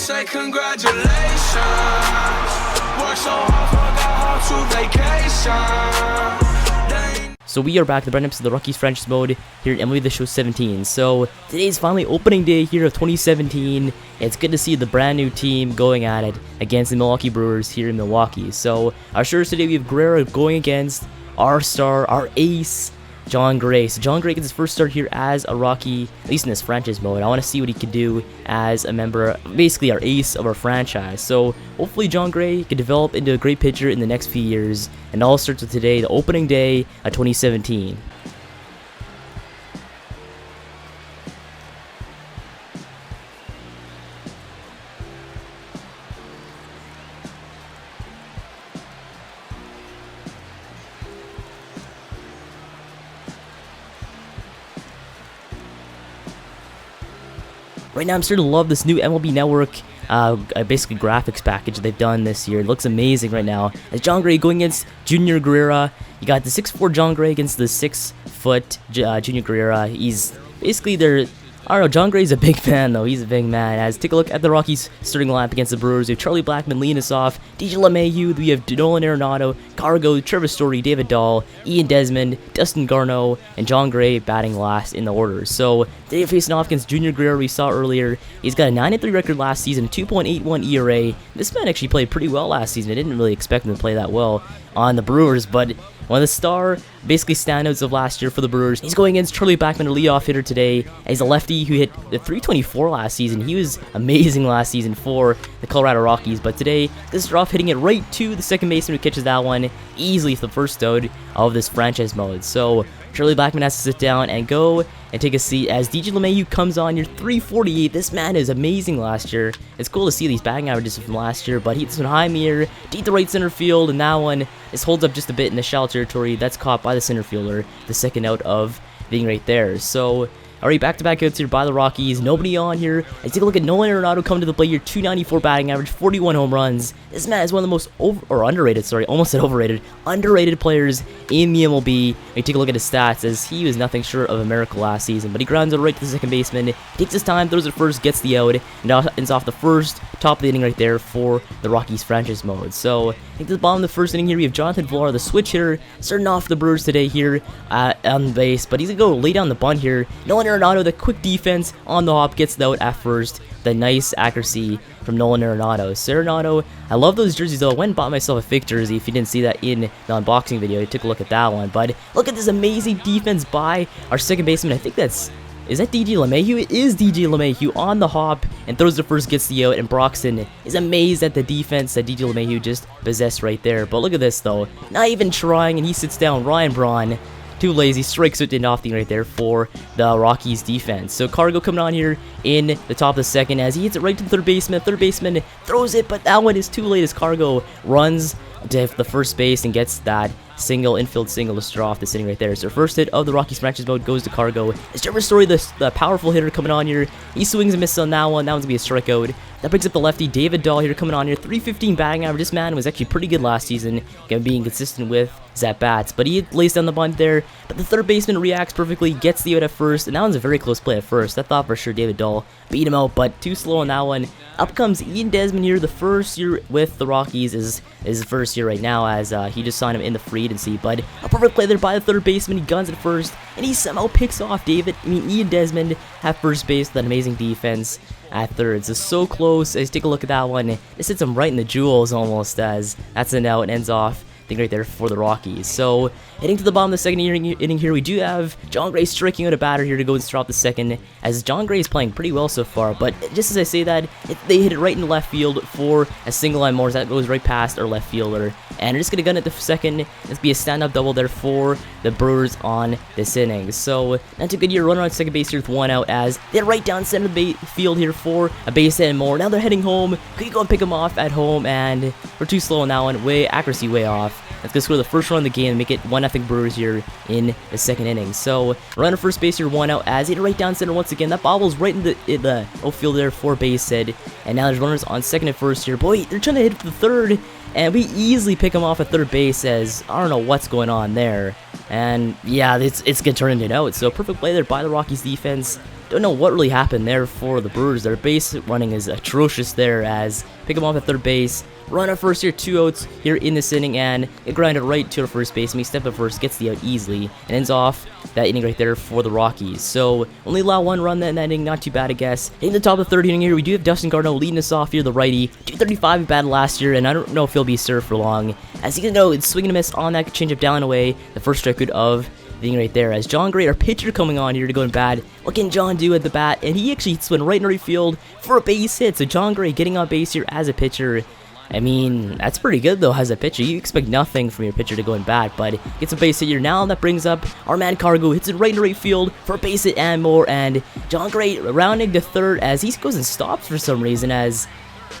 say congratulations. Work so hard, forgot how to vacation. So we are back to the brand episode of the Rockies franchise mode here at MLB The Show 17. So today's finally opening day here of 2017. It's good to see the brand new team going at it against the Milwaukee Brewers here in Milwaukee. So our starters today, we have Guerrero going against our star, our ace, Jon Gray. So Jon Gray gets his first start here as a Rocky, at least in this franchise mode. I want to see what he could do as a member, basically our ace of our franchise. So hopefully Jon Gray can develop into a great pitcher in the next few years. And all starts with today, the opening day of 2017. Right now, I'm starting to love this new MLB Network, basically graphics package they've done this year. It looks amazing right now. As Jon Gray going against Junior Guerrera, you got the 6'4" Jon Gray against the 6-foot Junior Guerrera. He's basically I don't know, Jon Gray's a big man, though. He's a big man. As take a look at the Rockies starting lineup against the Brewers. We have Charlie Blackmon leading us off, DJ LeMahieu, we have Nolan Arenado, Karros, Trevor Story, David Dahl, Ian Desmond, Dustin Garneau, and Jon Gray batting last in the order. So today facing off against Junior Guerrera, we saw earlier. He's got a 9-3 record last season, 2.81 ERA. This man actually played pretty well last season. I didn't really expect him to play that well on the Brewers, but one of the star, basically standouts of last year for the Brewers. He's going against Charlie Blackmon, a leadoff hitter today. He's a lefty who hit the 324 last season. He was amazing last season for the Colorado Rockies, but today, this is off hitting it right to the second baseman who catches that one easily for the first out of this franchise mode. So Charlie Blackmon has to sit down and go and take a seat as DJ LeMahieu comes on. You're 348. This man is amazing last year. It's cool to see these batting averages from last year, but he hits one high mirror, deep to right center field, and that one just holds up just a bit in the shallow territory. That's caught by the center fielder, the second out of the inning right there. So already back-to-back outs here by the Rockies. Nobody on here. Let's take a look at Nolan Arenado coming to the plate here. 294 batting average, 41 home runs. This man is one of the most underrated players in the MLB. We take a look at his stats as he was nothing short of a miracle last season. But he grounds it right to the second baseman. He takes his time, throws it first, gets the out, and ends off the first top of the inning right there for the Rockies franchise mode. So I think to the bottom of the first inning here, we have Jonathan Villar, the switch hitter, starting off the Brewers today here on base. But he's going to go lay down the bunt here. Nolan Arenado, the quick defense on the hop, gets the out at first. The nice accuracy from Nolan Arenado. So Arenado, I love those jerseys though. I went and bought myself a fake jersey. If you didn't see that in the unboxing video, you took a look at that one. But look at this amazing defense by our second baseman. I think is that DJ LeMahieu? It is DJ LeMahieu on the hop and throws the first, gets the out, and Broxton is amazed at the defense that DJ LeMahieu just possessed right there. But look at this though, not even trying, and he sits down. Ryan Braun, too lazy, strikes it in off the right there for the Rockies defense. So Karros coming on here in the top of the second as he hits it right to the third baseman. Third baseman throws it, but that one is too late as Karros runs to the first base and gets that infield single to start off the inning right there. So first hit of the Rockies franchise mode goes to Karros. It's Trevor Story, the powerful hitter coming on here. He swings and misses on that one. That one's going to be a strikeout. That brings up the lefty, David Dahl here coming on here. 315 batting average. This man was actually pretty good last season, being consistent with his at-bats. But he lays down the bunt there. But the third baseman reacts perfectly, gets the out at first. And that one's a very close play at first. I thought for sure David Dahl beat him out, but too slow on that one. Up comes Ian Desmond here. The first year with the Rockies is his first year right now, as he just signed him in the free agency. But a perfect play there by the third baseman. He guns it first, and he somehow picks off Ian Desmond at first base with that amazing defense at third. So close. As you take a look at that one, it hits him right in the jewels almost, as that's an out and ends off thing right there for the Rockies. So heading to the bottom of the second inning here, we do have Jon Gray striking out a batter here to go and start off the second, as Jon Gray is playing pretty well so far. But just as I say that, they hit it right in left field for a single line more that goes right past our left fielder, and they're just gonna gun it to second. It's be a stand-up double there for the Brewers on this inning. So not too good here. Runner on second base here with one out, as they're right down center of the field here for a base hit and more. Now they're heading home. Could you go and pick them off at home? And we're too slow on that one. Accuracy way off. That's going to score the first run of the game and make it 1-0 Brewers here in the second inning. So, runner first base here, one out, as hit right down center once again. That bobble's right in the outfield there for base hit. And now there's runners on second and first here. Boy, they're trying to hit for the third, and we easily pick him off at third base, as I don't know what's going on there. And yeah, it's going to turn into an out. So, perfect play there by the Rockies defense. don't know what really happened there for the Brewers. Their base running is atrocious there, as pick him off at third base. Run at first here, 2 outs here in this inning, and it grinded right to the first base. Makes step at first, gets the out easily, and ends off that inning right there for the Rockies. So only allow 1 run in that inning, not too bad, I guess. In the top of the 3rd inning here, we do have Dustin Garneau leading us off here, the righty. 235 he batted last year, and I don't know if he'll be served for long, as he can go, it's swing and a miss on that changeup down and away. The first strikeout of the inning right there, as John Gray, our pitcher, coming on here to go in bad. What can John do at the bat? And he actually hits one right in right field for a base hit. So John Gray getting on base here as a pitcher. I mean, that's pretty good though as a pitcher. You expect nothing from your pitcher to go in bad, but gets a base hit here now. That brings up our man Cargo, hits it right in right field for a base hit and more. And John Gray rounding to third as he goes and stops for some reason, as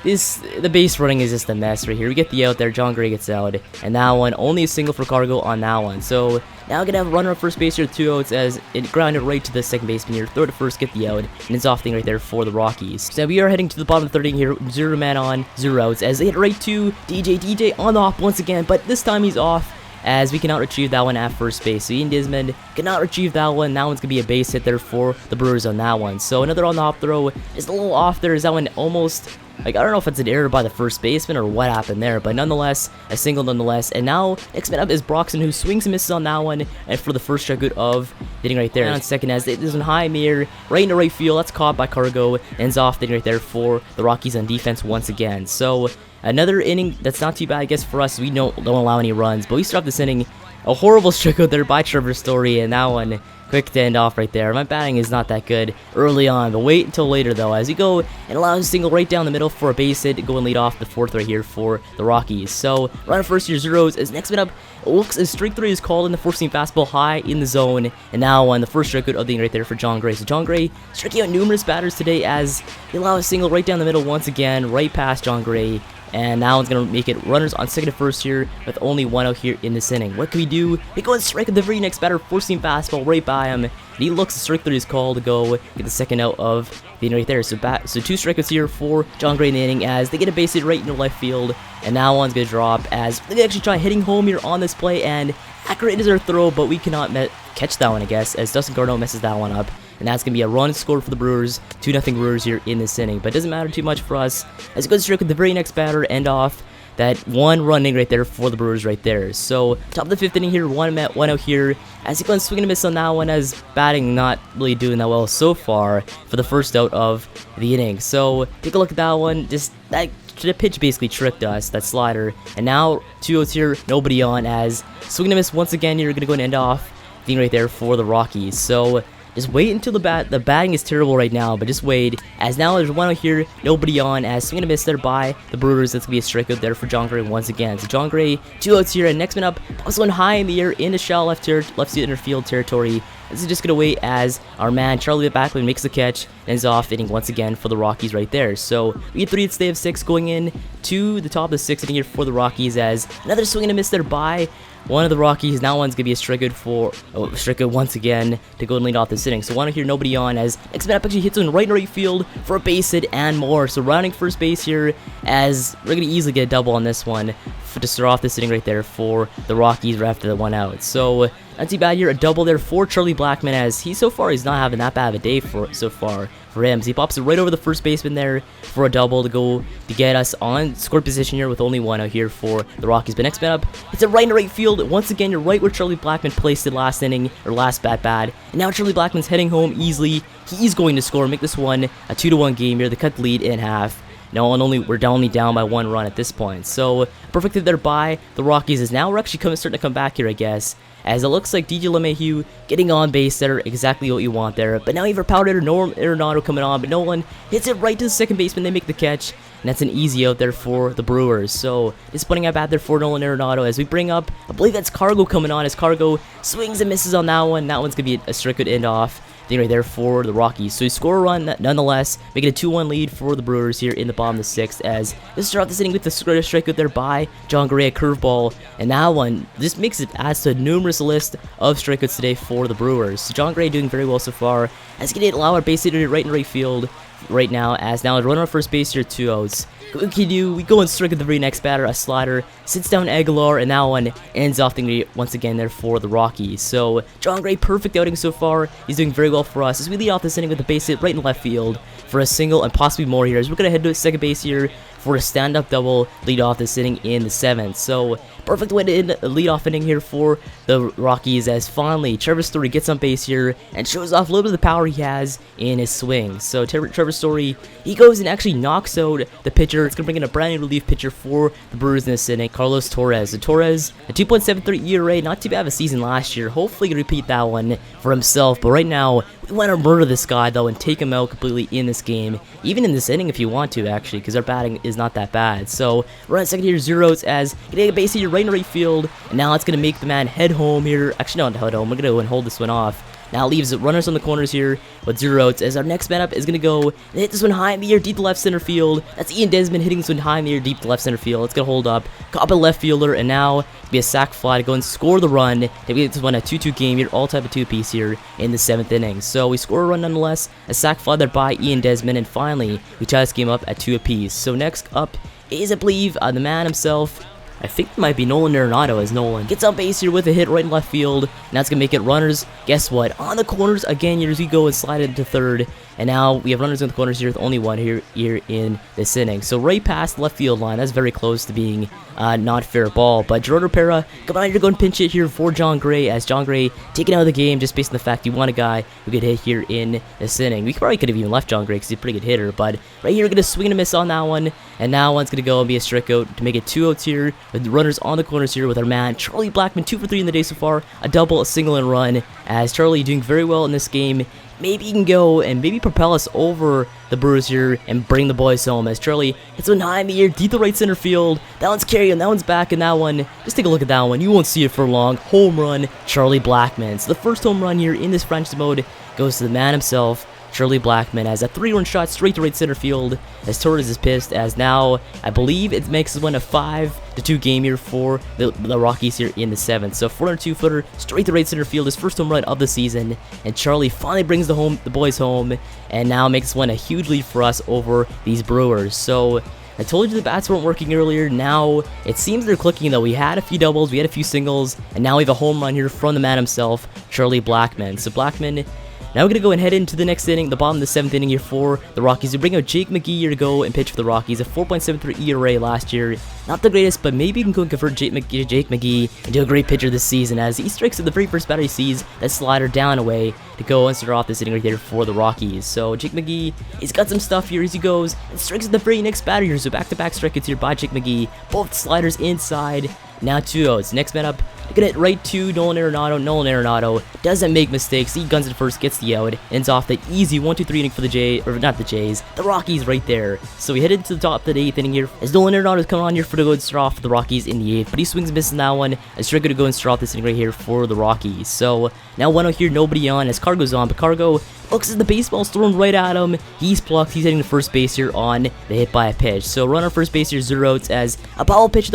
the base running is just a mess right here. We get the out there, John Gray gets out, and that one, only a single for Cargo on that one. So now gonna have a runner at first base here, 2 outs, as it grounded right to the second baseman here. Throw to first, get the out, and it's off thing right there for the Rockies. So we are heading to the bottom of the 3rd inning here, 0 man on, 0 outs, as they hit right to DJ on the hop once again, but this time he's off, as we cannot retrieve that one at first base. So Ian Desmond cannot retrieve that one. That one's going to be a base hit there for the Brewers on that one. So another on the hop throw, just a little off there. Is that one almost, like, I don't know if it's an error by the first baseman or what happened there, but nonetheless, a single nonetheless. And now, next man up is Broxton, who swings and misses on that one, and for the first strikeout of hitting right there. And on second, as there's a high mirror right into right field, that's caught by Cargo, ends off hitting right there for the Rockies on defense once again. So another inning that's not too bad, I guess, for us. We don't allow any runs, but we start off this inning. A horrible strikeout there by Trevor Story, and that one quick to end off right there. My batting is not that good early on, but wait until later though, as we go and allow a single right down the middle for a base hit to go and lead off the 4th right here for the Rockies. So runner first here, 0 outs, as next man up looks as strike 3 is called in the forcing fastball high in the zone, and now on the first strikeout of the inning right there for John Gray. So John Gray striking out numerous batters today, as he allows a single right down the middle once again, right past John Gray. And now it's going to make it runners on second and first here with only 1 out here in this inning. What can we do? We go and strike at the very next batter, forcing fastball right by him. And he looks to strike 3 is called to go get the second out of the inning right there. So 2 strikeouts here for John Gray in the inning, as they get a base hit right into left field. And now one's going to drop, as they actually try hitting home here on this play, and accurate is our throw, but we cannot catch that one, I guess, as Dustin Garneau messes that one up. And that's going to be a run scored for the Brewers, 2-0 Brewers here in this inning. But it doesn't matter too much for us, as it goes strike with the very next batter, end off that 1 run inning right there for the Brewers right there. So top of the 5th inning here, 1 out here, as he goes swinging and miss on that one, as batting not really doing that well so far for the first out of the inning. So take a look at that one, just that the pitch basically tricked us, that slider. And now 2 outs here, nobody on, as swing and miss once again. You're gonna go and end off the inning right there for the Rockies. So just wait until the batting is terrible right now, but just wait, as now there's 1 out here, nobody on, as swing and a miss there by the Brewers. That's going to be a strikeout there for John Gray once again. So John Gray, 2 outs here, and next man up, pops one high in the air into shallow left center field territory. This is just going to wait as our man Charlie Backman makes the catch and ends off inning once again for the Rockies right there. So we get 3 hits, they have 6 going in to the top of the 6th inning here for the Rockies, as another swing and a miss there by one of the Rockies. Now one's going to be a strikeout once again to go and lead off this inning. So 1 out here, nobody on, as next man up actually hits one right in right field for a base hit and more. So rounding first base here, as we're going to easily get a double on this one to start off this inning right there for the Rockies right after the 1 out. So not too bad here, a double there for Charlie Blackmon, as he's not having that bad of a day so far for him. So he pops it right over the first baseman there for a double to go to get us on score position here with only 1 out here for the Rockies. But next man up, it's a right in right field. Once again, you're right where Charlie Blackmon placed it last inning, or last bat. And now Charlie Blackmon's heading home easily. He's going to score, make this one a 2-1 game here. They cut the lead in half. Now we're only down by 1 run at this point. So perfected there by the Rockies, is now we're actually starting to come back here, I guess, as it looks like DJ LeMahieu getting on base there, exactly what you want there. But now you have our power hitter Norm Arenado coming on, but no one hits it right to the second baseman. They make the catch, and that's an easy out there for the Brewers. So disappointing at bat there for Nolan Arenado, as we bring up, I believe that's Cargo coming on, as Cargo swings and misses on that one. That one's going to be a strikeout end off thing right there for the Rockies. So we score a run nonetheless, making a 2-1 lead for the Brewers here in the bottom of the 6th, as this start off this inning with the strikeout there by John Gray, a curveball, and that one just adds to a numerous list of strikeouts today for the Brewers. So John Gray doing very well so far, as he can allow our base hit right in right field right now, as now runner on first base here, 2 outs. What can you do? We go and strike at the very next batter, a slider, sits down Aguilar, and that one ends off the once again there for the Rockies. So John Gray, perfect outing so far. He's doing very well for us as we lead off this inning with a base hit right in left field for a single and possibly more here, as we're gonna head to second base here for a stand-up double, lead off this inning in the 7th. So perfect way to end a lead-off inning here for the Rockies, as finally Trevor Story gets on base here and shows off a little bit of the power he has in his swing. So Trevor Story, he goes and actually knocks out the pitcher. It's gonna bring in a brand new relief pitcher for the Brewers in this inning, Carlos Torres. So Torres, a 2.73 ERA, not too bad of a season last year. Hopefully he can repeat that one for himself. But right now, we want to murder this guy though and take him out completely in this game, even in this inning if you want to actually, because our batting is not that bad. So we're on second here, 0 outs, as getting a base here right in right field, and now it's gonna make the man head home here. Actually, not head home. We're gonna go and hold this one off. Now leaves runners on the corners here with 0 outs, as our next man up is going to go and hit this one high in the air, deep to left center field. That's Ian Desmond hitting this one high in the air, deep to left center field. It's going to hold up, caught by left fielder, and now be a sac fly to go and score the run. We get this one a 2-2 game here, all type of 2-piece here in the 7th inning. So we score a run nonetheless, a sac fly there by Ian Desmond, and finally we tie this game up at 2 apiece. So next up is, I believe, the man himself. I think it might be Nolan Arenado, as Nolan gets on base here with a hit right in left field, and that's going to make it runners. Guess what? On the corners again here as we go and slide it into third, and now we have runners in the corners here with only one here in this inning. So right past the left field line, that's very close to being not fair ball, but Gerardo Pera, come on here to go and pinch it here for John Gray, as John Gray taken out of the game just based on the fact you want a guy who could hit here in this inning. We probably could have even left John Gray because he's a pretty good hitter, but right here we're going to swing and a miss on that one, and now one's going to go and be a strikeout to make it 2 outs here with the runners on the corners here with our man Charlie Blackmon, 2 for 3 in the day so far, a double, a single, and run, as Charlie doing very well in this game. Maybe he can go and maybe propel us over the Brewers here and bring the boys home, as Charlie hits one high in the air, deep to right center field. That one's carrying, that one's back, and that one, just take a look at that one. You won't see it for long. Home run, Charlie Blackmon. So the first home run here in this French mode goes to the man himself, Charlie Blackmon, has a 3-run shot straight to right center field, as Torres is pissed, as now I believe it makes this one a 5-2 game here for the Rockies here in the 7th. So 402-footer straight to right center field, his first home run of the season, and Charlie finally brings the boys home, and now makes this one a huge lead for us over these Brewers. So I told you the bats weren't working earlier. Now it seems they're clicking though. We had a few doubles, we had a few singles, and now we have a home run here from the man himself, Charlie Blackmon. So Blackmon, now we're going to go and head into the next inning, the bottom of the 7th inning here for the Rockies. We bring out Jake McGee here to go and pitch for the Rockies, a 4.73 ERA last year. Not the greatest, but maybe you can go and convert Jake McGee into a great pitcher this season, as he strikes at the very first batter he sees, that slider down away to go and start off this inning right here for the Rockies. So Jake McGee, he's got some stuff here as he goes and strikes at the very next batter here. So back-to-back strikeouts here by Jake McGee, both sliders inside. Now 2 outs. Next man up, get it right to Nolan Arenado. Nolan Arenado doesn't make mistakes. He guns it first, gets the out, ends off the easy 1-2-3 inning for the the Rockies right there. So we head into the top of the 8th inning here, as Nolan Arenado is coming on here for the go and start off for the Rockies in the 8th, but he swings and misses that one, as Shaka to go and start off this inning right here for the Rockies. So now 1 out here, nobody on, as Kargo's on, but Kargo looks at the baseball's thrown right at him. He's plucked. He's hitting the first base here on the hit by a pitch. So runner first base here, 0 outs, as a wild pitch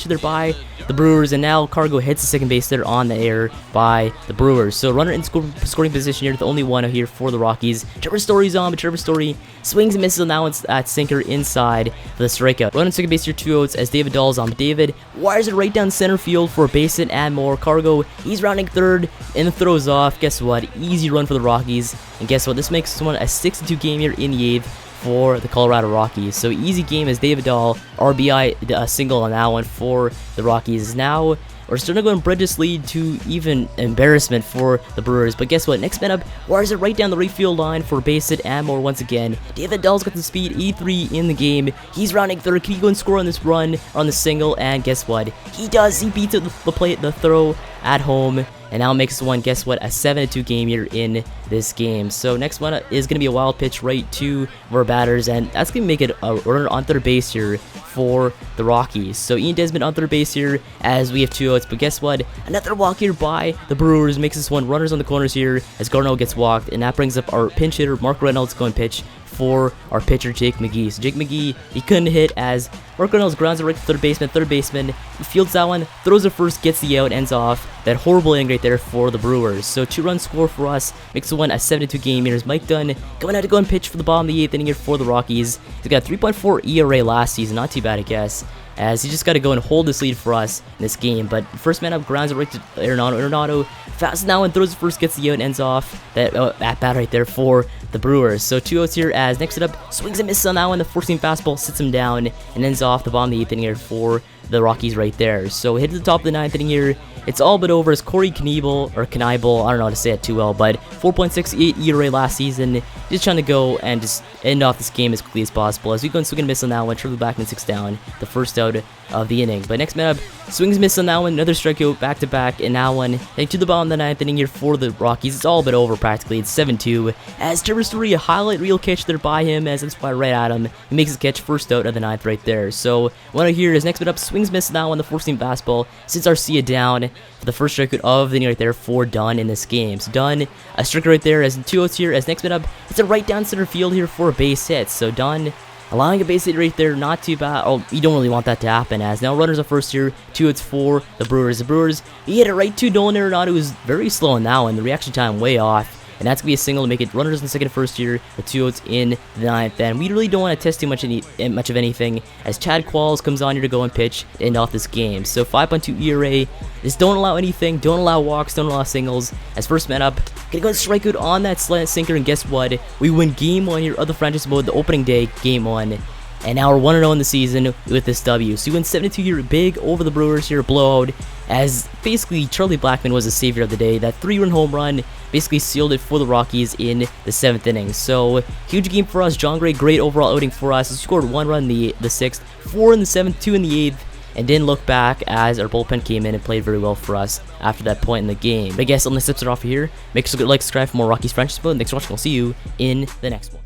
there by the Brewers, and now Kargo hits the second base there on the air by the Brewers. So runner in scoring position here with only 1 out here for the Rockies. Trevor Story's on, but Trevor Story swings and misses on that one at sinker inside for the strikeout. Runner in second base here, 2 outs, as David Dahl's on, but David wires it right down center field for a base hit and more. Kargo, he's rounding third and throws off. Guess what? Easy run for the Rockies. And guess what? This makes this one a 6-2 game here in the 8th for the Colorado Rockies. So easy game as David Dahl, RBI single on that one for the Rockies. Now we're starting to go and bridge this lead to even embarrassment for the Brewers. But guess what? Next man up wires it right down the right field line for a base hit and more once again. David Dahl's got the speed, E3 in the game. He's rounding third. Can he go and score on this run, on the single? And guess what? He does. He beats the throw at home, and now makes one, guess what, a 7-2 game here in this game. So next one is going to be a wild pitch right to our batters, and that's going to make it a runner on third base here for the Rockies. So Ian Desmond on third base here as we have 2 outs, but guess what, another walk here by the Brewers makes this one runners on the corners here as Garneau gets walked, and that brings up our pinch hitter Mark Reynolds going pitch for our pitcher Jake McGee. So Jake McGee, he couldn't hit as Mark Reynolds grounds it right to third baseman. Third baseman fields that one, throws it first, gets the out, ends off that horrible inning right there for the Brewers. So 2-run score for us, makes the one a 7-2 game. Here's Mike Dunn going out to go and pitch for the bottom of the 8th inning here for the Rockies. He's got a 3.4 ERA last season, not too bad I guess, as he just got to go and hold this lead for us in this game. But first man up grounds it right to Arenado. Arenado fast now and throws it first, gets the out, and ends off that at bat right there for the Brewers. So 2 outs here as next it up swings and misses on that one. The 14 fastball sits him down and ends off the bottom of the 8th inning here for the Rockies right there. So hit to the top of the 9th inning here. It's all but over as Corey Knebel, I don't know how to say it too well, but 4.68 ERA last season. Just trying to go and just end off this game as quickly as possible. As we go and swing and miss on that one, triple back and 6 down, the first out of the inning. But next man up, swings and miss on that one, another strikeout back to back, and now one heading to the bottom of the 9th inning here for the Rockies. It's all but over practically. It's 7-2 as Trevor Story, a highlight reel catch there by him as it's right at him. He makes the catch, first out of the 9th right there. So one out here is next man up, swings miss on that one, the 14 fastball sits Arcia down for the first strikeout of the inning right there for Dunn in this game. So Dunn, a strikeout right there as 2 outs here as next man up, it's a right down center field here for a base hit. So Dunn allowing a base hit right there, not too bad. Oh, you don't really want that to happen as now runners at first here, 2 outs for the Brewers. The Brewers, he hit it right to Nolan Arenado, who's very slow on that one. The reaction time way off. And that's going to be a single to make it runners in second and first here with 2 outs in the 9th. And we really don't want to test too much of anything as Chad Qualls comes on here to go and pitch to end off this game. So 5.2 ERA. Just don't allow anything. Don't allow walks. Don't allow singles. As first man up, going to go and strike out on that slant sinker. And guess what? We win game 1 here of the franchise mode, the opening day, game 1. And now we're 1-0 in the season with this W. So we win 7-2 here, big over the Brewers here, blowout. As basically Charlie Blackmon was the savior of the day. That 3-run home run basically sealed it for the Rockies in the 7th inning. So huge game for us. John Gray, great overall outing for us. He scored 1 run in the 6th, 4 in the 7th, 2 in the 8th. And didn't look back as our bullpen came in and played very well for us after that point in the game. But I guess let's step it off here. Make sure to like, subscribe for more Rockies franchise mode. Thanks for watching. We'll see you in the next one.